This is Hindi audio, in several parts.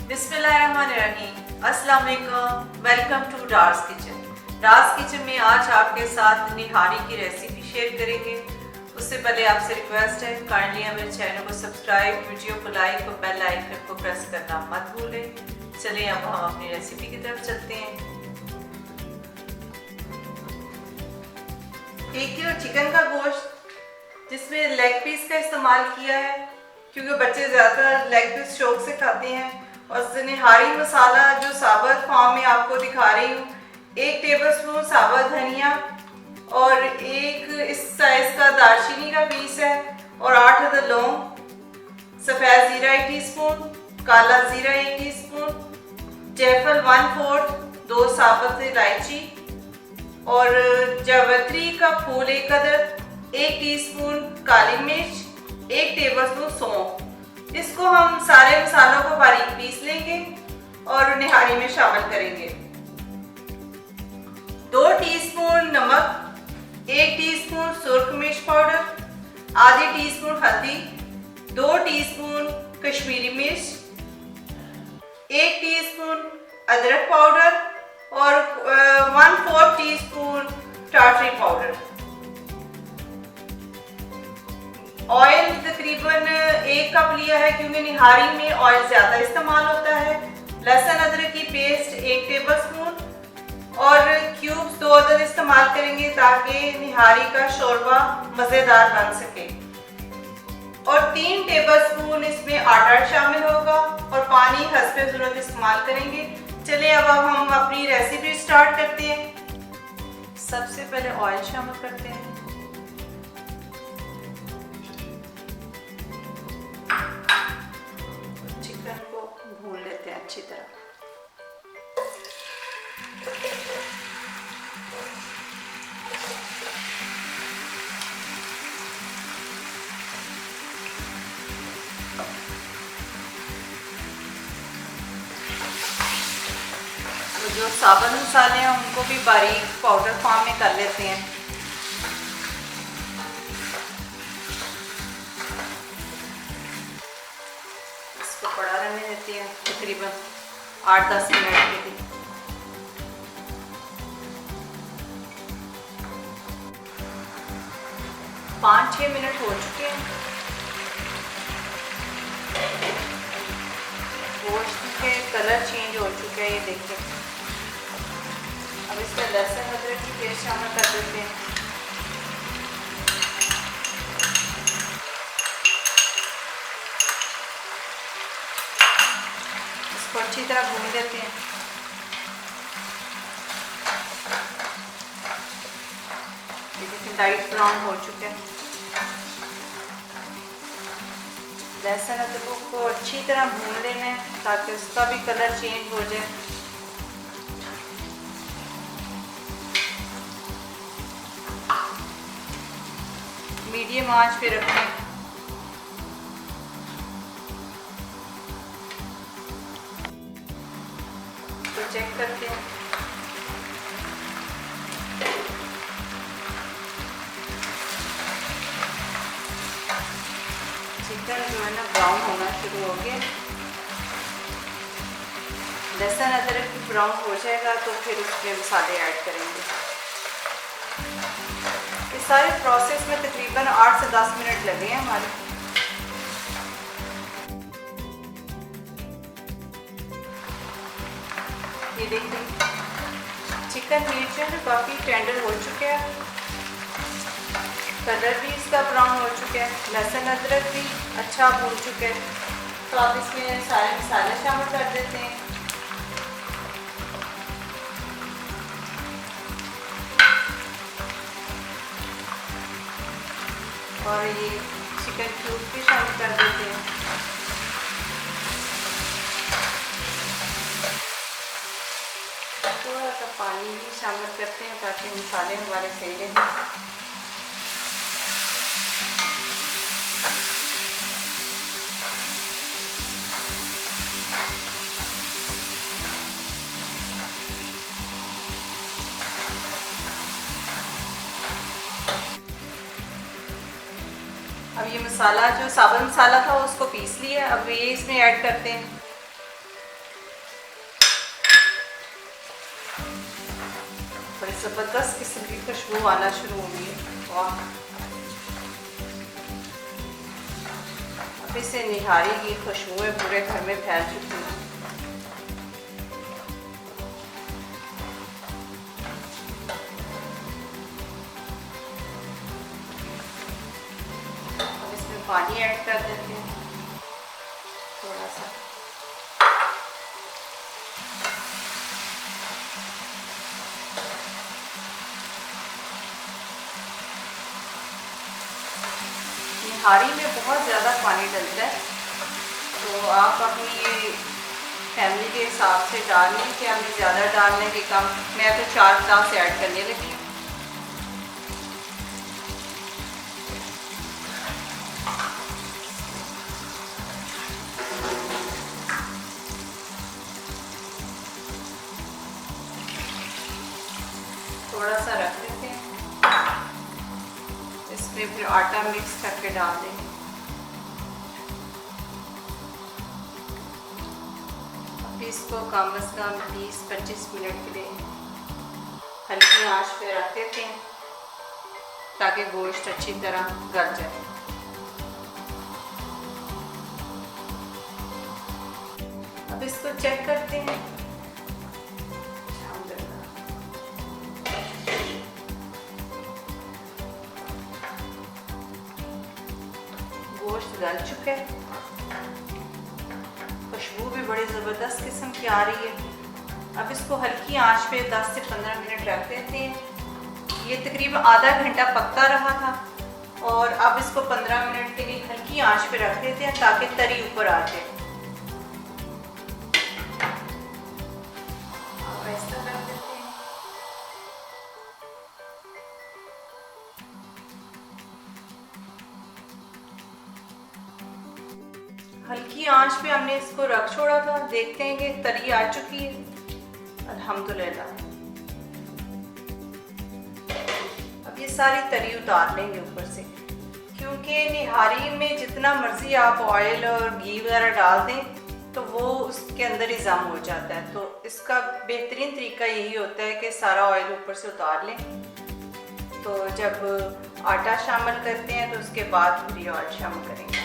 बिस्मिल्लाहिर्रहमानिर्रहीम। अस्सलाम वालेकुम। Welcome to Dar's kitchen. Dar's kitchen में आज आपके साथ निहारी की रेसिपी शेयर करेंगे। उससे पहले आपसे रिक्वेस्ट है, काइंडली हमारे चैनल को सब्सक्राइब, वीडियो को लाइक और बेल आइकन को प्रेस करना मत भूलें। चलें अब हम अपनी रेसिपी की तरफ चलते हैं। 1 किलो चिकन का गोश्त जिसमें लेग पीस का इस्तेमाल किया है, क्योंकि बच्चे ज़्यादातर लेग पीस शौक से खाते हैं। और निहारी मसाला जो साबुत फॉर्म में आपको दिखा रही हूँ, 1 टेबलस्पून साबुत धनिया और एक इस साइज का दालचीनी का पीस है और 8 अदद लौंग, सफ़ेद ज़ीरा 1 टीस्पून, काला ज़ीरा 1 टीस्पून, जायफल 1/4, 2 साबुत इलायची और जावित्री का फूल 1 अदद, 1 टीस्पून काली मिर्च, 1 टेबलस्पून सौंफ। इसको हम सारे मसालों को बारीक पीस लेंगे और निहारी में शामिल करेंगे। 2 टीस्पून नमक, 1 टीस्पून सुर्ख मिर्च पाउडर, आधी टीस्पून हल्दी, 2 टीस्पून कश्मीरी मिर्च, 1 टीस्पून अदरक पाउडर और 1/4 टीस्पून टाटरी पाउडर। ऑयल तकरीबन 1 कप लिया है, क्योंकि निहारी में ऑयल ज़्यादा इस्तेमाल होता है। लहसुन अदरक की पेस्ट 1 टेबलस्पून और क्यूब्स 2 अदद इस्तेमाल करेंगे ताकि निहारी का शोरबा मज़ेदार बन सके। और 3 टेबलस्पून इसमें आटा शामिल होगा और पानी हस्बे ज़रूरत इस्तेमाल करेंगे। चलिए अब हम अपनी रेसिपी स्टार्ट करते हैं। सबसे पहले ऑयल शामिल करते हैं। चिकन को भून लेते हैं अच्छी तरह। तो जो साबुत मसाले हैं उनको भी बारीक पाउडर फॉर्म में कर लेते हैं। इसको पड़ा रहने देते हैं तकरीबन 8-10 मिनट के लिए। पाँच 6 मिनट हो चुके हैं। गोश्त के कलर चेंज हो चुके हैं, ये देखिए। अब इसमें लहसुन अदरक की पेस्ट शामिल कर देते हैं। इसको अच्छी तरह भून देते हैं। ये देखिए लाइट ब्राउन हो चुके हैं। लहसुन अदरक को अच्छी तरह भून लेना है ताकि उसका भी कलर चेंज हो जाए। मीडियम आंच पे रखें। तो चेक करते हैं। चिकन जो है ना ब्राउन होना शुरू हो गया। लहसुन अदरक ब्राउन हो जाएगा तो फिर उसमें मसाले ऐड करेंगे। इस सारे प्रोसेस में तकरीबन 8 से 10 मिनट लगे हैं हमारे। ये देखिए चिकन मीट जो है काफ़ी टेंडर हो चुके हैं, कलर भी इसका ब्राउन हो चुका है, लहसुन अदरक भी अच्छा भून चुका है। तो आप इसमें सारे मसाले शामिल कर देते हैं। और ये चिकन क्यूब भी शामिल कर देते हैं। थोड़ा सा पानी भी शामिल करते हैं ताकि मसाले हमारे सही रहें। अब ये मसाला जो साबुत मसाला था उसको पीस लिया, अब ये इसमें ऐड करते हैं। ज़बरदस्त किस्म की खुशबू आना शुरू हो गई है। वाह, अब इससे निहारी की खुशबुएं पूरे घर में फैल चुकी हैं। अब इसमें पानी ऐड कर देते हैं थोड़ा सा। निहारी में बहुत ज़्यादा पानी डलता है, तो आप अपनी फैमिली के हिसाब से डाल लें कि हमें ज़्यादा डालने के कम। मैं तो 4 ग्लास ऐड करने लगी हूँ। थोड़ा सा रख देते हैं, इसमें फिर आटा मिक्स करके डाल देंगे। अब इसको कम से कम 20-25 मिनट के लिए हल्की आंच पे रख देते हैं ताकि गोश्त अच्छी तरह गल जाए। अब इसको चेक करते हैं। गोश्त गल चुका है, खुशबू भी बड़ी ज़बरदस्त किस्म की आ रही है। अब इसको हल्की आंच पे 10 से 15 मिनट रख देते हैं। ये तकरीबन आधा घंटा पकता रहा था और अब इसको 15 मिनट के लिए हल्की आंच पे रख देते हैं ताकि तरी ऊपर आ जाए। ऐसा कर देते हैं। हल्की आंच पे हमने इसको रख छोड़ा था, देखते हैं कि तरी आ चुकी है अल्हम्दुलिल्लाह। अब ये सारी तरी उतार लेंगे ऊपर से, क्योंकि निहारी में जितना मर्जी आप ऑयल और घी वगैरह डाल दें तो वो उसके अंदर ही जम हो जाता है। तो इसका बेहतरीन तरीका यही होता है कि सारा ऑयल ऊपर से उतार लें। तो जब आटा शामिल करते हैं तो उसके बाद फिर ऑयल शामिल करेंगे।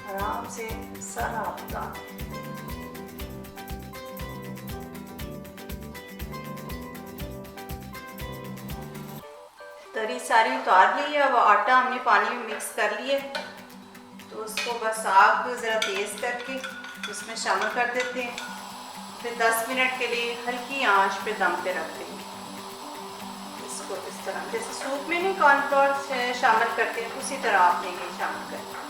आराम से सारा आपका तरी सारी उतार ली है। अब आटा हमने पानी में मिक्स कर लिया, तो उसको बस आग ज़रा तेज़ करके उसमें शामिल कर देते हैं। फिर 10 मिनट के लिए हल्की आंच पे दम पे रख देंगे इसको। इस तरह जैसे सूप में नहीं कॉर्नफ्लोर शामिल करते हैं, उसी तरह आपने ये शामिल करना।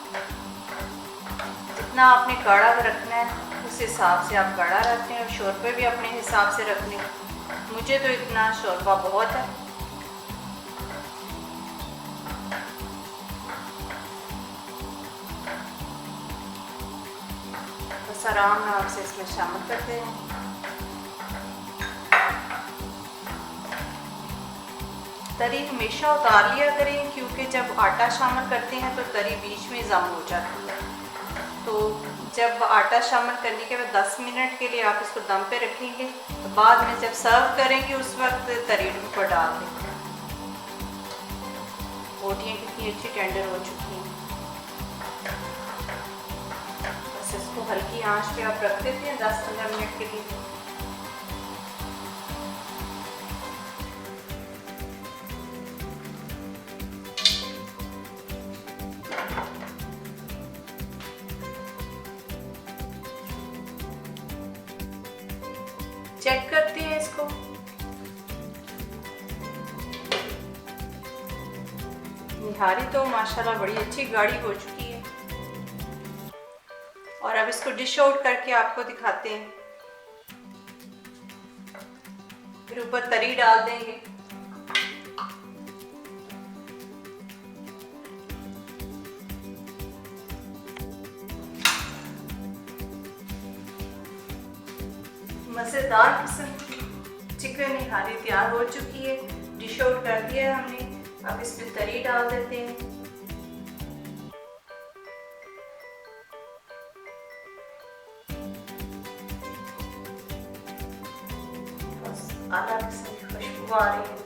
जितना आपने गाढ़ा रखना है उस हिसाब से आप गाढ़ा रखें और शोरबे भी अपने हिसाब से रख लें। मुझे तो इतना शोरबा बहुत है। बस आराम से इसमें शामिल करते हैं। तरी हमेशा उतार लिया करें, क्योंकि जब आटा शामिल करते हैं तो तरी बीच में जम हो जाती है। तो जब आटा शामिल करने के बाद 10 मिनट के लिए आप इसको दम पे रखेंगे, तो बाद में जब सर्व करेंगे उस वक्त तरी ऊपर डाल देंगे। बोटियाँ कितनी अच्छी टेंडर हो चुकी हैं। बस इसको हल्की आंच पे आप रख देते हैं 10-15 मिनट के लिए। चेक करते हैं इसको। निहारी तो माशाल्लाह बड़ी अच्छी गाढ़ी हो चुकी है। और अब इसको डिश आउट करके आपको दिखाते हैं। फिर ऊपर तरी डाल देंगे। मज़ेदार किस्म की चिकन निहारी तैयार हो चुकी है। डिश आउट कर दिया है हमने। अब इसमें तरी डाल देते हैं। आ रही है।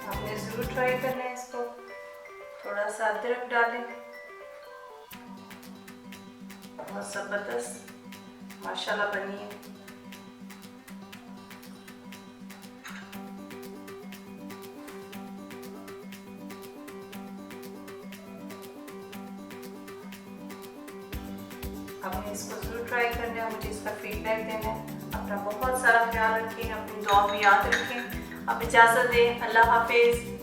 आपने ज़रूर ट्राई करना है इसको। थोड़ा सा अदरक डालें, बहुत ज़बरदस्त माशाल्लाह बनी है। आपने इसको ज़रूर ट्राई करना है, मुझे इसका फीडबैक देना है। अपना बहुत सारा ख्याल रखें, अपनी दुआ में याद रखें। आप इजाज़त दें, अल्लाह हाफिज़।